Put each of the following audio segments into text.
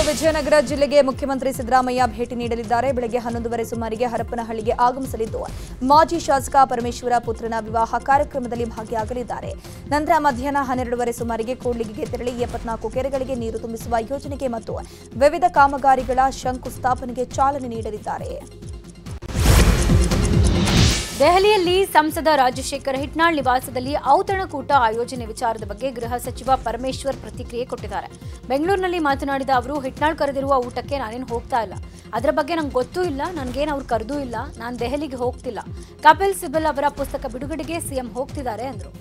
ವಿಜಯನಗರ ಜಿಲ್ಲೆಗೆ ಮುಖ್ಯಮಂತ್ರಿ ಸಿದ್ದರಾಮಯ್ಯ ಭೇಟಿ ನೀಡಲಿದ್ದಾರೆ. ಬೆಳಗ್ಗೆ 11:30 ಸುಮಾರಿಗೆ ಹರಪನಹಳ್ಳಿಗೆ ಆಗಮಿಸಲಿದ್ದು ಮಾಜಿ ಶಾಸಕ ಪರಮೇಶ್ವರ ಪುತ್ರನ ವಿವಾಹ ಕಾರ್ಯಕ್ರಮದಲ್ಲಿ ಭಾಗಿಯಾಗಲಿದ್ದಾರೆ. ನಂತರ ಮಧ್ಯಾಹ್ನ 12:30 ಸುಮಾರಿಗೆ ಕೂಡ್ಲಿಗಿಗೆ ತೆರಳಿ 74 ಕೆರೆಗಳಿಗೆ ನೀರು ತುಂಬಿಸುವ ಯೋಜನೆಗೆ ಮತ್ತು ವಿವಿಧ ಕಾಮಗಾರಿಗಳ ಶಂಕುಸ್ಥಾಪನೆಗೆ ಚಾಲನೆ ನೀಡಲಿದ್ದಾರೆ. ದೆಹಲಿಯಲ್ಲಿ ಸಂಸದ ರಾಜಶೇಖರ್ ಹಿಟ್ನಾಳ್ ನಿವಾಸದಲ್ಲಿ ಔತಣಕೂಟ ಆಯೋಜನೆ ವಿಚಾರದ ಬಗ್ಗೆ ಗೃಹ ಸಚಿವ ಪರಮೇಶ್ವರ್ ಪ್ರತಿಕ್ರಿಯೆ ಕೊಟ್ಟಿದ್ದಾರೆ. ಬೆಂಗಳೂರಿನಲ್ಲಿ ಮಾತನಾಡಿದ ಅವರು, ಹಿಟ್ನಾಳ್ ಕರೆದಿರುವ ಊಟಕ್ಕೆ ನಾನೇನು ಹೋಗ್ತಾ ಇಲ್ಲ, ಅದರ ಬಗ್ಗೆ ನಂಗೆ ಗೊತ್ತೂ ಇಲ್ಲ, ನನಗೇನು ಅವ್ರು ಕರೆದೂ ಇಲ್ಲ, ನಾನು ದೆಹಲಿಗೆ ಹೋಗ್ತಿಲ್ಲ. ಕಪಿಲ್ ಸಿಬಲ್ ಅವರ ಪುಸ್ತಕ ಬಿಡುಗಡೆಗೆ ಸಿಎಂ ಹೋಗ್ತಿದ್ದಾರೆ ಎಂದರು.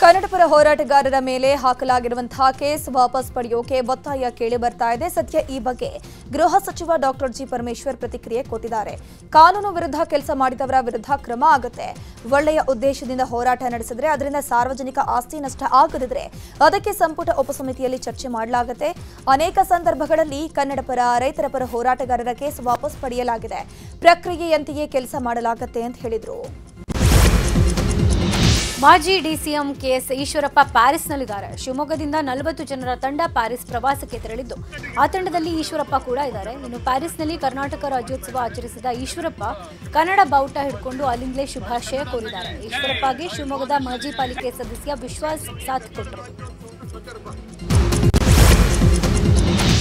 ಕನ್ನಡ ಪರ ಹೋರಾಟಗಾರರ ಮೇಲೆ ಹಾಕಲಾಗಿರುವಂತಹ ಕೇಸ್ ವಾಪಸ್ ಪಡೆಯೋಕೆ ಒತ್ತಾಯ ಕೇಳಿ ಬರ್ತಾ ಇದೆ. ಸದ್ಯ ಈ ಬಗ್ಗೆ ಗೃಹ ಸಚಿವ ಡಾಕ್ಟರ್ ಜಿ ಪರಮೇಶ್ವರ್ ಪ್ರತಿಕ್ರಿಯೆ ಕೊಟ್ಟಿದ್ದಾರೆ. ಕಾನೂನು ವಿರುದ್ಧ ಕೆಲಸ ಮಾಡಿದವರ ವಿರುದ್ಧ ಕ್ರಮ ಆಗುತ್ತೆ. ಒಳ್ಳೆಯ ಉದ್ದೇಶದಿಂದ ಹೋರಾಟ ನಡೆಸಿದ್ರೆ ಅದರಿಂದ ಸಾರ್ವಜನಿಕ ಆಸ್ತಿ ನಷ್ಟ ಆಗದಿದ್ರೆ ಅದಕ್ಕೆ ಸಂಪುಟ ಉಪಸಮಿತಿಯಲ್ಲಿ ಚರ್ಚೆ ಮಾಡಲಾಗುತ್ತೆ. ಅನೇಕ ಸಂದರ್ಭಗಳಲ್ಲಿ ಕನ್ನಡ ಪರ ರೈತರ ಪರ ಹೋರಾಟಗಾರರ ಕೇಸ್ ವಾಪಸ್ ಪಡೆಯಲಾಗಿದೆ. ಪ್ರಕ್ರಿಯೆಯಂತೆಯೇ ಕೆಲಸ ಮಾಡಲಾಗುತ್ತೆ ಅಂತ ಹೇಳಿದರು. ಮಾಜಿ ಡಿಸಿಎಂ ಕೆಎಸ್ ಈಶ್ವರಪ್ಪ ಪ್ಯಾರಿಸ್ನಲ್ಲಿದ್ದಾರೆ. ಶಿವಮೊಗ್ಗದಿಂದ 40 ಜನರ ತಂಡ ಪ್ಯಾರಿಸ್ ಪ್ರವಾಸಕ್ಕೆ ತೆರಳಿದ್ದು ಆ ತಂಡದಲ್ಲಿ ಈಶ್ವರಪ್ಪ ಕೂಡ ಇದ್ದಾರೆ. ಇನ್ನು ಪ್ಯಾರಿಸ್ನಲ್ಲಿ ಕರ್ನಾಟಕ ರಾಜ್ಯೋತ್ಸವ ಆಚರಿಸಿದ ಈಶ್ವರಪ್ಪ ಕನ್ನಡ ಬಾವುಟ ಹಿಡ್ಕೊಂಡು ಅಲ್ಲಿಂದಲೇ ಶುಭಾಶಯ ಕೋರಿದ್ದಾರೆ. ಈಶ್ವರಪ್ಪಗೆ ಶಿವಮೊಗ್ಗದ ಮಾಜಿ ಪಾಲಿಕೆ ಸದಸ್ಯ ವಿಶ್ವಾಸ್ ಸಾಥ್ ಕೊಟ್ಟರು.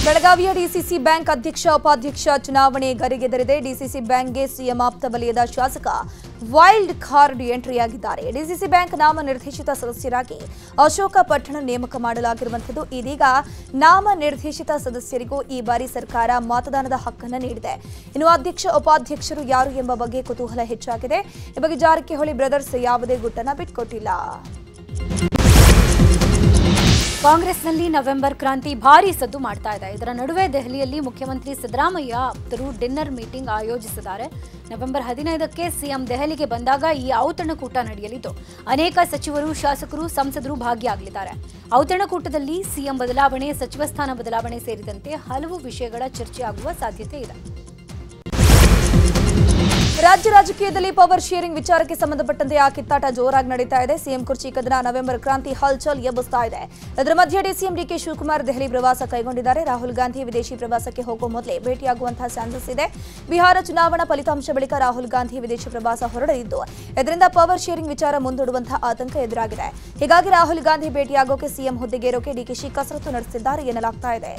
ಬೆಳಗಾವಿಯ ಡಿಸಿಸಿ ಬ್ಯಾಂಕ್ ಅಧ್ಯಕ್ಷ ಉಪಾಧ್ಯಕ್ಷ ಚುನಾವಣೆ ಗರಿಗೆದರಿದೆ. ಡಿಸಿಸಿ ಬ್ಯಾಂಕ್ಗೆ ಸಿಎಂ ಆಪ್ತ ವಲಯದ ಶಾಸಕ ವೈಲ್ಡ್ ಕಾರ್ಡ್ ಎಂಟ್ರಿಯಾಗಿದ್ದಾರೆ. ಡಿಸಿಸಿ ಬ್ಯಾಂಕ್ ನಾಮನಿರ್ದೇಶಿತ ಸದಸ್ಯರಾಗಿ ಅಶೋಕ ಪಟ್ಟಣ ನೇಮಕ ಮಾಡಲಾಗಿರುವಂಥದ್ದು. ಇದೀಗ ನಾಮನಿರ್ದೇಶಿತ ಸದಸ್ಯರಿಗೂ ಈ ಬಾರಿ ಸರ್ಕಾರ ಮತದಾನದ ಹಕ್ಕನ್ನು ನೀಡಿದೆ. ಇನ್ನು ಅಧ್ಯಕ್ಷ ಉಪಾಧ್ಯಕ್ಷರು ಯಾರು ಎಂಬ ಬಗ್ಗೆ ಕುತೂಹಲ ಹೆಚ್ಚಾಗಿದೆ. ಈ ಬಗ್ಗೆ ಜಾರಕಿಹೊಳಿ ಬ್ರದರ್ಸ್ ಯಾವುದೇ ಗುಟ್ಟನ್ನು ಬಿಟ್ಕೊಟ್ಟಿಲ್ಲ. ಕಾಂಗ್ರೆಸ್ನಲ್ಲಿ ನವೆಂಬರ್ ಕ್ರಾಂತಿ ಭಾರೀ ಸದ್ದು ಮಾಡ್ತಾ ಇದೆ. ಇದರ ನಡುವೆ ದೆಹಲಿಯಲ್ಲಿ ಮುಖ್ಯಮಂತ್ರಿ ಸಿದ್ದರಾಮಯ್ಯ ಆಪ್ತರು ಡಿನ್ನರ್ ಮೀಟಿಂಗ್ ಆಯೋಜಿಸಿದ್ದಾರೆ. ನವೆಂಬರ್ 15ಕ್ಕೆ ಸಿಎಂ ದೆಹಲಿಗೆ ಬಂದಾಗ ಈ ಔತಣಕೂಟ ನಡೆಯಲಿದ್ದು ಅನೇಕ ಸಚಿವರು, ಶಾಸಕರು, ಸಂಸದರು ಭಾಗಿಯಾಗಲಿದ್ದಾರೆ. ಔತಣಕೂಟದಲ್ಲಿ ಸಿಎಂ ಬದಲಾವಣೆ, ಸಚಿವ ಸ್ಥಾನ ಬದಲಾವಣೆ ಸೇರಿದಂತೆ ಹಲವು ವಿಷಯಗಳ ಚರ್ಚೆ ಆಗುವ ಸಾಧ್ಯತೆ ಇದೆ. ರಾಜ್ಯ ರಾಜಕೀಯದಲ್ಲಿ ಪವರ್ ಶೇರಿಂಗ್ ವಿಚಾರಕ್ಕೆ ಸಂಬಂಧಪಟ್ಟಂತೆ ಆ ಕಿತ್ತಾಟ ಜೋರಾಗಿ ನಡೀತಾ ಇದೆ. ಸಿಎಂ ಕುರ್ಚಿ ಕದನ ನವೆಂಬರ್ ಕ್ರಾಂತಿ ಹಲ್ಚಲ್ ಎಬ್ಬಿಸ್ತಾ ಇದೆ. ಇದರ ಮಧ್ಯೆ ಡಿಸಿಎಂ ಡಿಕೆ ಶಿವಕುಮಾರ್ ದೆಹಲಿ ಪ್ರವಾಸ ಕೈಗೊಂಡಿದ್ದಾರೆ. ರಾಹುಲ್ ಗಾಂಧಿ ವಿದೇಶಿ ಪ್ರವಾಸಕ್ಕೆ ಹೋಗುವ ಮೊದಲೇ ಭೇಟಿಯಾಗುವಂತಹ ಚಾನ್ಸಸ್ ಇದೆ. ಬಿಹಾರ ಚುನಾವಣಾ ಫಲಿತಾಂಶ ಬಳಿಕ ರಾಹುಲ್ ಗಾಂಧಿ ವಿದೇಶಿ ಪ್ರವಾಸ ಹೊರಡಲಿದ್ದು ಇದರಿಂದ ಪವರ್ ಶೇರಿಂಗ್ ವಿಚಾರ ಮುಂದೂಡುವಂತಹ ಆತಂಕ ಎದುರಾಗಿದೆ. ಹೀಗಾಗಿ ರಾಹುಲ್ ಗಾಂಧಿ ಭೇಟಿಯಾಗೋಕೆ ಸಿಎಂ ಹುದ್ದೆಗೇರೋಕೆ ಡಿಕೆಶಿ ಕಸರತ್ತು ನಡೆಸಿದ್ದಾರೆ ಎನ್ನಲಾಗ್ತಾ ಇದೆ.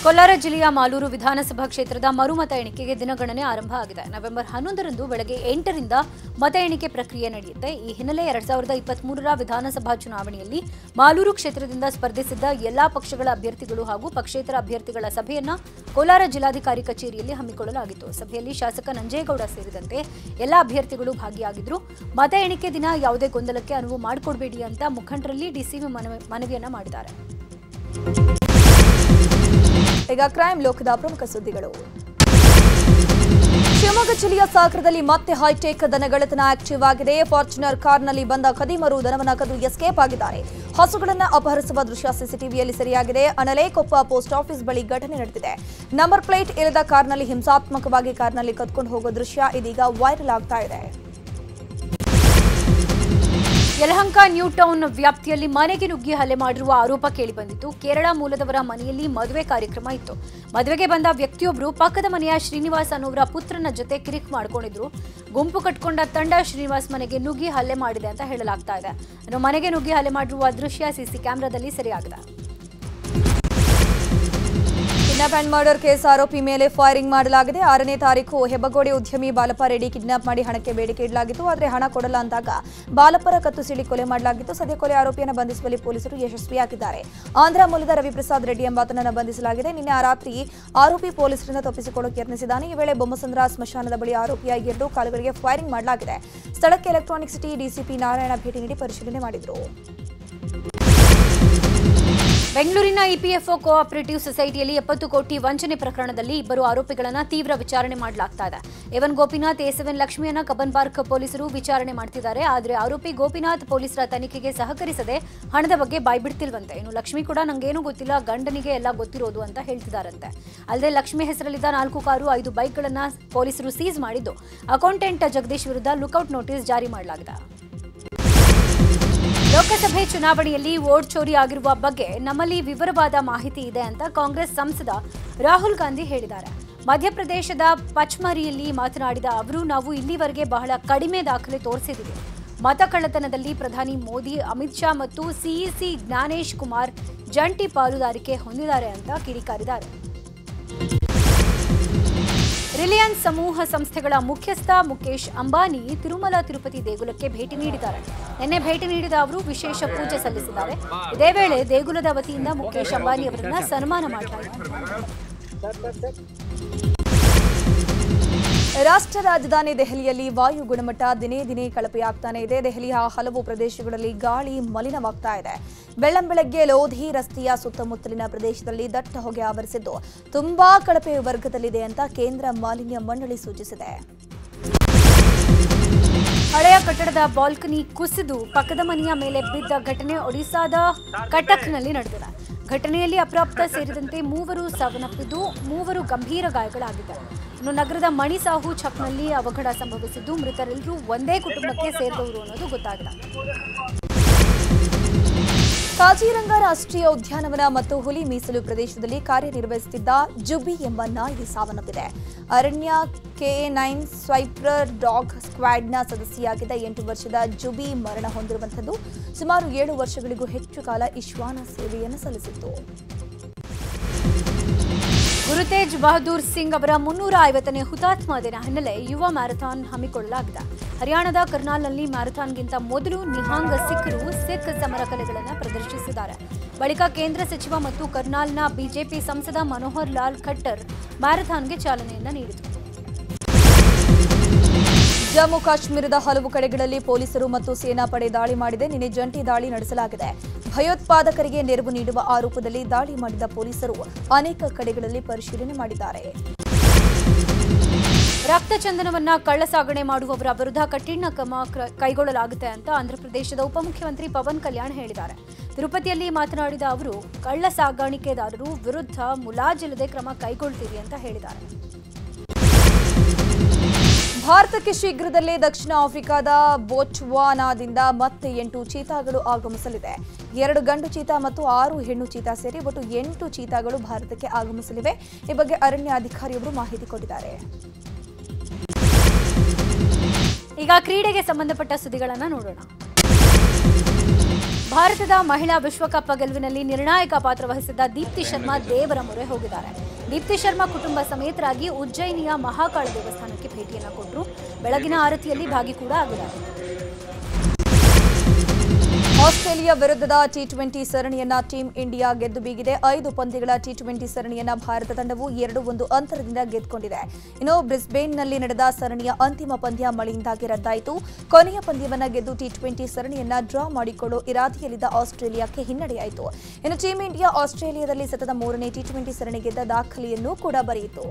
ಕೋಲಾರ ಜಿಲ್ಲೆಯ ಮಾಲೂರು ವಿಧಾನಸಭಾ ಕ್ಷೇತ್ರದ ಮರುಮತ ಎಣಿಕೆಗೆ ದಿನಗಣನೆ ಆರಂಭ ಆಗಿದೆ. ನವೆಂಬರ್ 11ರಂದು ಬೆಳಗ್ಗೆ 8ರಿಂದ ಮತ ಎಣಿಕೆ ಪ್ರಕ್ರಿಯೆ ನಡೆಯುತ್ತೆ. ಈ ಹಿನ್ನೆಲೆ 2023ರ ವಿಧಾನಸಭಾ ಚುನಾವಣೆಯಲ್ಲಿ ಮಾಲೂರು ಕ್ಷೇತ್ರದಿಂದ ಸ್ಪರ್ಧಿಸಿದ್ದ ಎಲ್ಲಾ ಪಕ್ಷಗಳ ಅಭ್ಯರ್ಥಿಗಳು ಹಾಗೂ ಪಕ್ಷೇತರ ಅಭ್ಯರ್ಥಿಗಳ ಸಭೆಯನ್ನ ಕೋಲಾರ ಜಿಲ್ಲಾಧಿಕಾರಿ ಕಚೇರಿಯಲ್ಲಿ ಹಮ್ಮಿಕೊಳ್ಳಲಾಗಿತ್ತು. ಸಭೆಯಲ್ಲಿ ಶಾಸಕ ನಂಜೇಗೌಡ ಸೇರಿದಂತೆ ಎಲ್ಲಾ ಅಭ್ಯರ್ಥಿಗಳು ಭಾಗಿಯಾಗಿದ್ದರು. ಮತ ಎಣಿಕೆ ದಿನ ಯಾವುದೇ ಗೊಂದಲಕ್ಕೆ ಅನುವು ಮಾಡಿಕೊಡಬೇಡಿ ಅಂತ ಮುಖಂಡರಲ್ಲಿ ಡಿಸಿಎಂ ಮನವಿಯನ್ನ ಮಾಡಿದ್ದಾರೆ. ಈಗ ಕ್ರೈಮ್ ಲೋಕದ ಪ್ರಮುಖ ಸುದ್ದಿಗಳು. ಶಿವಮೊಗ್ಗ ಜಿಲ್ಲೆಯ ಸಾಗರದಲ್ಲಿ ಮತ್ತೆ ಹೈಟೆಕ್ ದನಗಳತನ ಆಕ್ಟಿವ್ ಆಗಿದೆ. ಫಾರ್ಚುನರ್ ಕಾರ್ನಲ್ಲಿ ಬಂದ ಖದೀಮರು ದನವನ್ನ ಕದ್ದು ಎಸ್ಕೇಪ್ ಆಗಿದ್ದಾರೆ. ಹಸುಗಳನ್ನು ಅಪಹರಿಸುವ ದೃಶ್ಯ ಸಿಸಿಟಿವಿಯಲ್ಲಿ ಸೆರೆಯಾಗಿದೆ. ಅಣಲೇಕೊಪ್ಪ ಪೋಸ್ಟ್ ಆಫೀಸ್ ಬಳಿ ಘಟನೆ ನಡೆದಿದೆ. ನಂಬರ್ ಪ್ಲೇಟ್ ಇಲ್ಲದ ಕಾರ್ನಲ್ಲಿ ಹಿಂಸಾತ್ಮಕವಾಗಿ ಕಾರ್ನಲ್ಲಿ ಕದ್ಕೊಂಡು ಹೋಗೋ ದೃಶ್ಯ ಇದೀಗ ವೈರಲ್ ಆಗ್ತಾ ಇದೆ. ಯಲಹಂಕ ನ್ಯೂ ಟೌನ್ ವ್ಯಾಪ್ತಿಯಲ್ಲಿ ಮನೆಗೆ ನುಗ್ಗಿ ಹಲ್ಲೆ ಮಾಡಿರುವ ಆರೋಪ ಕೇಳಿಬಂದಿತ್ತು. ಕೇರಳ ಮೂಲದವರ ಮನೆಯಲ್ಲಿ ಮದುವೆ ಕಾರ್ಯಕ್ರಮ ಇತ್ತು. ಮದುವೆಗೆ ಬಂದ ವ್ಯಕ್ತಿಯೊಬ್ಬರು ಪಕ್ಕದ ಮನೆಯ ಶ್ರೀನಿವಾಸ್ ಅನ್ನೋರ ಪುತ್ರನ ಜೊತೆ ಕಿರಿಕ್ ಮಾಡ್ಕೊಂಡಿದ್ರು. ಗುಂಪು ಕಟ್ಕೊಂಡ ತಂಡ ಶ್ರೀನಿವಾಸ್ ಮನೆಗೆ ನುಗ್ಗಿ ಹಲ್ಲೆ ಮಾಡಿದೆ ಅಂತ ಹೇಳಲಾಗ್ತಾ ಇದೆ. ಇನ್ನು ಮನೆಗೆ ನುಗ್ಗಿ ಹಲ್ಲೆ ಮಾಡಿರುವ ದೃಶ್ಯ ಸಿಸಿ ಕ್ಯಾಮೆರಾದಲ್ಲಿ ಸೆರೆಯಾಗಿದೆ. ಕಿಡ್ನಾಪ್ ಅಂಡ್ ಮರ್ಡರ್ ಕೇಸ್ ಆರೋಪಿ ಮೇಲೆ ಫೈರಿಂಗ್ ಮಾಡಲಾಗಿದೆ. 6ನೇ ತಾರೀಕು ಹೆಬ್ಬಗೋಡಿ ಉದ್ಯಮಿ ಬಾಲಪ್ಪ ರೆಡ್ಡಿ ಕಿಡ್ನಾಪ್ ಮಾಡಿ ಹಣಕ್ಕೆ ಬೇಡಿಕೆ ಇಡಲಾಗಿತ್ತು. ಆದರೆ ಹಣ ಕೊಡಲ್ಲ ಅಂದಾಗ ಬಾಲಪ್ಪರ ಕತ್ತು ಸಿಡಿ ಕೊಲೆ ಮಾಡಲಾಗಿತ್ತು. ಸದ್ಯ ಕೊಲೆ ಆರೋಪಿಯನ್ನು ಬಂಧಿಸುವಲ್ಲಿ ಪೊಲೀಸರು ಯಶಸ್ವಿಯಾಗಿದ್ದಾರೆ. ಆಂಧ್ರ ಮೂಲದ ರವಿಪ್ರಸಾದ್ ರೆಡ್ಡಿ ಎಂಬಾತನನ್ನು ಬಂಧಿಸಲಾಗಿದೆ. ನಿನ್ನೆ ರಾತ್ರಿ ಆರೋಪಿ ಪೊಲೀಸರಿಂದ ತಪ್ಪಿಸಿಕೊಳ್ಳಲು ಯತ್ನಿಸಿದ್ದಾನೆ. ಈ ವೇಳೆ ಬೊಮ್ಮಸಂದ್ರ ಸ್ಮಶಾನದ ಬಳಿ ಆರೋಪಿಯ 2 ಕಾಲುಗಳಿಗೆ ಫೈರಿಂಗ್ ಮಾಡಲಾಗಿದೆ. ಸ್ಥಳಕ್ಕೆ ಎಲೆಕ್ಟ್ರಾನಿಕ್ ಸಿಟಿ ಡಿಸಿಪಿ ನಾರಾಯಣ ಭೇಟಿ ನೀಡಿ ಪರಿಶೀಲನೆ ಮಾಡಿದರು. ಬೆಂಗಳೂರಿನ ಇಪಿಎಫ್ಒ ಕೋಆಪರೇಟಿವ್ ಸೊಸೈಟಿಯಲ್ಲಿ 70 ಕೋಟಿ ವಂಚನೆ ಪ್ರಕರಣದಲ್ಲಿ ಇಬ್ಬರು ಆರೋಪಿಗಳನ್ನು ತೀವ್ರ ವಿಚಾರಣೆ ಮಾಡಲಾಗ್ತಾ ಇದೆ. ಎವನ್ ಗೋಪಿನಾಥ್, A7 ಲಕ್ಷ್ಮಿಯನ್ನ ಕಬ್ಬನ್ ಪಾರ್ಕ್ ಪೊಲೀಸರು ವಿಚಾರಣೆ ಮಾಡ್ತಿದ್ದಾರೆ. ಆದರೆ ಆರೋಪಿ ಗೋಪಿನಾಥ್ ಪೊಲೀಸರ ತನಿಖೆಗೆ ಸಹಕರಿಸದೆ ಹಣದ ಬಗ್ಗೆ ಬಾಯ್ಬಿಡ್ತಿಲ್ವಂತೆ. ಇನ್ನು ಲಕ್ಷ್ಮಿ ಕೂಡ ನಂಗೇನು ಗೊತ್ತಿಲ್ಲ, ಗಂಡನಿಗೆ ಎಲ್ಲ ಗೊತ್ತಿರೋದು ಅಂತ ಹೇಳ್ತಿದ್ದಾರಂತೆ. ಅಲ್ಲದೆ ಲಕ್ಷ್ಮಿ ಹೆಸರಲ್ಲಿದ್ದ 4 ಕಾರು 5 ಬೈಕ್ಗಳನ್ನು ಪೊಲೀಸರು ಸೀಸ್ ಮಾಡಿದ್ದು ಅಕೌಂಟೆಂಟ್ ಜಗದೀಶ್ ವಿರುದ್ಧ ಲುಕೌಟ್ ನೋಟಿಸ್ ಜಾರಿ ಮಾಡಲಾಗಿದೆ. ಲೋಕಸಭೆ ಚುನಾವಣೆಯಲ್ಲಿ ವೋಟ್ ಚೋರಿ ಆಗಿರುವ ಬಗ್ಗೆ ನಮ್ಮಲ್ಲಿ ವಿವರವಾದ ಮಾಹಿತಿ ಇದೆ ಅಂತ ಕಾಂಗ್ರೆಸ್ ಸಂಸದ ರಾಹುಲ್ ಗಾಂಧಿ ಹೇಳಿದ್ದಾರೆ. ಮಧ್ಯಪ್ರದೇಶದ ಪಚ್ಮರಿಯಲ್ಲಿ ಮಾತನಾಡಿದ ಅವರು, ನಾವು ಇಲ್ಲಿವರೆಗೆ ಬಹಳ ಕಡಿಮೆ ದಾಖಲೆ ತೋರಿಸಿದ್ದೀವಿ. ಮತ ಕಳ್ಳತನದಲ್ಲಿ ಪ್ರಧಾನಿ ಮೋದಿ, ಅಮಿತ್ ಶಾ ಮತ್ತು ಸಿಇಸಿ ಜ್ಞಾನೇಶ್ ಕುಮಾರ್ ಜಂಟಿ ಪಾಲುದಾರಿಕೆ ಹೊಂದಿದ್ದಾರೆ ಅಂತ ಕಿಡಿಕಾರಿದ್ದಾರೆ. ರಿಲಯನ್ಸ್ ಸಮೂಹ ಸಂಸ್ಥೆಗಳ ಮುಖ್ಯಸ್ಥ ಮುಕೇಶ್ ಅಂಬಾನಿ ತಿರುಮಲ ತಿರುಪತಿ ದೇಗುಲಕ್ಕೆ ಭೇಟಿ ನೀಡಿದ್ದಾರೆ. ನಿನ್ನೆ ಭೇಟಿ ನೀಡಿದ ಅವರು ವಿಶೇಷ ಪೂಜೆ ಸಲ್ಲಿಸಿದ್ದಾರೆ. ಇದೇ ವೇಳೆ ದೇಗುಲದ ವತಿಯಿಂದ ಮುಕೇಶ್ ಅಂಬಾನಿ ಅವರನ್ನ ಸನ್ಮಾನ ಮಾಡಲಾಯಿತು. ರಾಷ್ಟ್ರ ರಾಜಧಾನಿ ದೆಹಲಿಯಲ್ಲಿ ವಾಯು ಗುಣಮಟ್ಟ ದಿನೇ ದಿನೇ ಕಳಪೆಯಾಗ್ತಾನೆ ಇದೆ. ದೆಹಲಿಯ ಹಲವು ಪ್ರದೇಶಗಳಲ್ಲಿ ಗಾಳಿ ಮಲಿನವಾಗ್ತಾ ಇದೆ. ಬೆಳ್ಳಂಬೆಳಗ್ಗೆ ಲೋಧಿ ರಸ್ತೆಯ ಸುತ್ತಮುತ್ತಲಿನ ಪ್ರದೇಶದಲ್ಲಿ ದಟ್ಟ ಹೊಗೆ ಆವರಿಸಿದ್ದು ತುಂಬಾ ಕಳಪೆ ವರ್ಗದಲ್ಲಿದೆ ಅಂತ ಕೇಂದ್ರ ಮಾಲಿನ್ಯ ಮಂಡಳಿ ಸೂಚಿಸಿದೆ. ಹಳೆಯ ಕಟ್ಟಡದ ಬಾಲ್ಕನಿ ಕುಸಿದು ಪಕ್ಕದ ಮನೆಯ ಮೇಲೆ ಬಿದ್ದ ಘಟನೆ ಒಡಿಶಾದ ಕಟಕ್ನಲ್ಲಿ ನಡೆದಿದೆ. ಘಟನೆಯಲ್ಲಿ ಅಪ್ರಾಪ್ತ ಸೇರಿದಂತೆ 3 ಸಾವನ್ನಪ್ಪಿದ್ದು 3 ಗಂಭೀರ ಗಾಯಗಳಾಗಿದ್ದಾರೆ. ಇನ್ನು ನಗರದ ಮಣಿಸಾಹು ಛಕ್ನಲ್ಲಿ ಅವಘಡ ಸಂಭವಿಸಿದ್ದು ಮೃತರೆಲ್ಲರೂ ಒಂದೇ ಕುಟುಂಬಕ್ಕೆ ಸೇರಿದವರು ಅನ್ನೋದು ಗೊತ್ತಾಗಿದೆ. ಕಾಜಿರಂಗ ರಾಷ್ಟ್ರೀಯ ಉದ್ಯಾನವನ ಮತ್ತು ಹುಲಿ ಮೀಸಲು ಪ್ರದೇಶದಲ್ಲಿ ಕಾರ್ಯನಿರ್ವಹಿಸುತ್ತಿದ್ದ ಜುಬಿ ಎಂಬ ನಾಯಿ ಸಾವನ್ನಪ್ಪಿದೆ. ಅರಣ್ಯ K9 ಸ್ವೈಪರ್ ಡಾಗ್ ಸ್ಕ್ವಾಡ್ನ ಸದಸ್ಯೆಯಾಗಿದ್ದ 8 ವರ್ಷದ ಜುಬಿ ಮರಣ ಹೊಂದಿರುವಂಥದ್ದು. ಸುಮಾರು 7 ವರ್ಷಗಳಿಗೂ ಹೆಚ್ಚು ಕಾಲ ಇಶ್ವಾನ ಸೇವೆಯನ್ನು ಸಲ್ಲಿಸಿತ್ತು. ಗುರು ತೇಜ್ ಬಹದ್ದೂರ್ ಸಿಂಗ್ ಅವರ 350ನೇ ಹುತಾತ್ಮ ದಿನ ಹಿನ್ನೆಲೆ ಯುವ ಮ್ಯಾರಥಾನ್ ಹಮ್ಮಿಕೊಳ್ಳಲಾಗಿದೆ. ಹರಿಯಾಣದ ಕರ್ನಾಲ್ನಲ್ಲಿ ಮ್ಯಾರಥಾನ್ಗಿಂತ ಮೊದಲು ನಿಹಾಂಗ್ ಸಿಖ್ರು ಸಿಖ್ ಸಮರ ಕಲೆಗಳನ್ನು ಪ್ರದರ್ಶಿಸಿದ್ದಾರೆ. ಬಳಿಕ ಕೇಂದ್ರ ಸಚಿವ ಮತ್ತು ಕರ್ನಾಲ್ನ ಬಿಜೆಪಿ ಸಂಸದ ಮನೋಹರ್ ಲಾಲ್ ಖಟ್ಟರ್ ಮ್ಯಾರಥಾನ್ಗೆ ಚಾಲನೆಯನ್ನ ನೀಡಿದರು. ಜಮ್ಮು ಕಾಶ್ಮೀರದ ಹಲವು ಕಡೆಗಳಲ್ಲಿ ಪೊಲೀಸರು ಮತ್ತು ಸೇನಾ ಪಡೆ ದಾಳಿ ಮಾಡಿದೆ. ನಿನ್ನೆ ಜಂಟಿ ದಾಳಿ ನಡೆಸಲಾಗಿದೆ. ಭಯೋತ್ಪಾದಕರಿಗೆ ನೆರವು ನೀಡುವ ಆರೋಪದಲ್ಲಿ ದಾಳಿ ಮಾಡಿದ ಪೊಲೀಸರು ಅನೇಕ ಕಡೆಗಳಲ್ಲಿ ಪರಿಶೀಲನೆ ಮಾಡಿದ್ದಾರೆ. ರಕ್ತಚಂದನವನ್ನ ಕಳ್ಳಸಾಗಣೆ ಮಾಡುವವರ ವಿರುದ್ಧ ಕಠಿಣ ಕ್ರಮ ಕೈಗೊಳ್ಳಲಾಗುತ್ತೆ ಅಂತ ಆಂಧ್ರಪ್ರದೇಶದ ಉಪಮುಖ್ಯಮಂತ್ರಿ ಪವನ್ ಕಲ್ಯಾಣ್ ಹೇಳಿದ್ದಾರೆ. ತಿರುಪತಿಯಲ್ಲಿ ಮಾತನಾಡಿದ ಅವರು, ಕಳ್ಳ ಸಾಗಾಣಿಕೆದಾರರು ವಿರುದ್ಧ ಮುಲಾಜಿಲ್ಲದೆ ಕ್ರಮ ಕೈಗೊಳ್ತೀವಿ ಅಂತ ಹೇಳಿದ್ದಾರೆ. ಭಾರತಕ್ಕೆ ಶೀಘ್ರದಲ್ಲೇ ದಕ್ಷಿಣ ಆಫ್ರಿಕಾದ ಬೋಟ್ಸ್ವಾನಾದಿಂದ ಮತ್ತೆ 8 ಚೀತಾಗಳು ಆಗಮಿಸಲಿದೆ. 2 ಗಂಡು ಚೀತಾ ಮತ್ತು 6 ಹೆಣ್ಣು ಚೀತಾ ಸೇರಿ ಒಟ್ಟು 8 ಚೀತಾಗಳು ಭಾರತಕ್ಕೆ ಆಗಮಿಸಲಿವೆ. ಈ ಬಗ್ಗೆ ಅರಣ್ಯ ಅಧಿಕಾರಿಯೊಬ್ಬರು ಮಾಹಿತಿ ಕೊಟ್ಟಿದ್ದಾರೆ. ಈಗ ಕ್ರೀಡೆಗೆ ಸಂಬಂಧಪಟ್ಟ ಸುದ್ದಿಗಳನ್ನು ನೋಡೋಣ. ಭಾರತದ ಮಹಿಳಾ ವಿಶ್ವಕಪ್ ಗೆಲುವಿನಲ್ಲಿ ನಿರ್ಣಾಯಕ ಪಾತ್ರ ವಹಿಸಿದ್ದ ದೀಪ್ತಿ ಶರ್ಮಾ ದೇವರ ಮೊರೆ ಹೋಗಿದ್ದಾರೆ. ದೀಪ್ತಿ ಶರ್ಮಾ ಕುಟುಂಬ ಸಮೇತರಾಗಿ ಉಜ್ಜಯಿನಿಯ ಮಹಾಕಾಳ ದೇವಸ್ಥಾನಕ್ಕೆ ಭೇಟಿಯನ್ನು ಕೊಟ್ಟರು. ಬೆಳಗಿನ ಆರತಿಯಲ್ಲಿ ಭಾಗಿ ಕೂಡ ಆಗಿದ್ದಾರೆ. ಆಸ್ಟ್ರೇಲಿಯಾ ವಿರುದ್ಧದ ಟಿ20 ಸರಣಿಯನ್ನ ಟೀಂ ಇಂಡಿಯಾ ಗೆದ್ದು ಬೀಗಿದೆ. 5 ಪಂದ್ಯಗಳ ಟಿ20 ಸರಣಿಯನ್ನ ಭಾರತ ತಂಡವು 2-1 ಅಂತರದಿಂದ ಗೆದ್ದುಕೊಂಡಿದೆ. ಇನ್ನು ಬ್ರಿಸ್ಬೇನ್ನಲ್ಲಿ ನಡೆದ ಸರಣಿಯ ಅಂತಿಮ ಪಂದ್ಯ ಮಳೆಯಿಂದಾಗಿ ರದ್ದಾಯಿತು. ಕೊನೆಯ ಪಂದ್ಯವನ್ನ ಗೆದ್ದು ಟಿ20 ಸರಣಿಯನ್ನ ಡ್ರಾ ಮಾಡಿಕೊಳ್ಳೋ ಇರಾದೆಯಲ್ಲಿದ್ದ ಆಸ್ಟ್ರೇಲಿಯಾಕ್ಕೆ ಹಿನ್ನಡೆಯಾಯಿತು. ಇನ್ನು ಟೀಂ ಇಂಡಿಯಾ ಆಸ್ಟ್ರೇಲಿಯಾದಲ್ಲಿ ಸತತ 3ನೇ ಟಿ20 ಸರಣಿ ಗೆದ್ದ ದಾಖಲೆಯನ್ನೂ ಕೂಡ ಬರೆಯಿತು.